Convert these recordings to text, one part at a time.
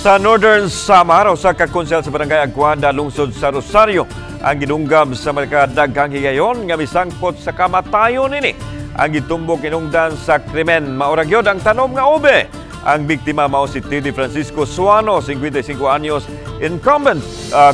Sa Northern Samar, usa ka konsel sa Barangay Aguada, lungsod sa Rosario, ang gidunggam sa mga daghang higayon nga misangpot sa kamatayon ini. Ang gitumbok kinungdan sa krimen, maurag yun ang tanom nga ube. Ang biktima mao si Teddy Francisco Suano, 55 anyos, incumbent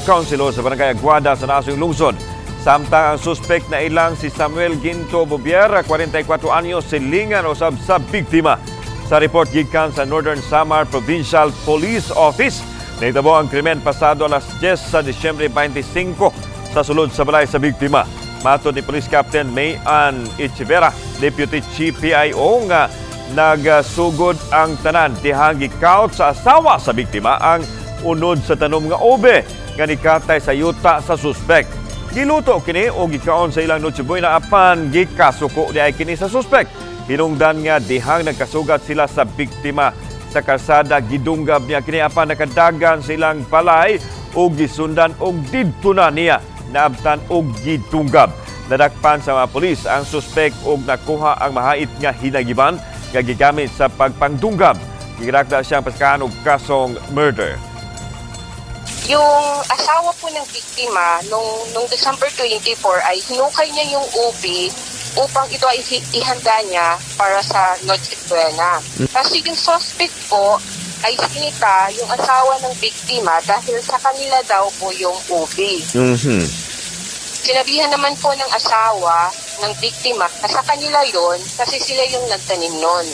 councilor sa Barangay Aguada sa nasong lungsod. Samtang ang suspect na ilang si Samuel Ginto Bobiera, 44 anyos, silingan usab sa biktima. Sa report gikan sa Northern Samar Provincial Police Office, nahitabo ang krimen pasado alas 10 sa Disyembre 25 sa sulod sa balay sa biktima. Matod ni Police Captain Mayan Echeverra, Deputy Chief PIO, nga nagsugod ang tanan dihang gikaut sa asawa sa biktima ang unod sa tanom nga ube nga nikatay sa yuta sa suspect. Giluto kini o gikaon sa ilang Noche Buena apan gikasuko di ay kini sa suspect. Hinungdan nga dihang nagkasugat sila sa biktima sa kalsada, gidunggab niya kini apan nakadagan silang balay o gisundan og didto na niya naabtan og gidunggab. Nadakpan sa mga pulis ang suspect og nakuha ang mahait nga hinagiban nga gigamit sa pagpangdunggab. Girakda siyang paskahan og kasong murder. Yung asawa po ng biktima, nung December 24 ay hinukay niya yung ubi upang ito ay ihanda niya para sa Noche Buena. Kasi yung suspect po ay sinita yung asawa ng biktima dahil sa kanila daw po yung ubi. Sinabihan naman po ng asawa ng biktima na sa kanila yon kasi sila yung nagtanim nun.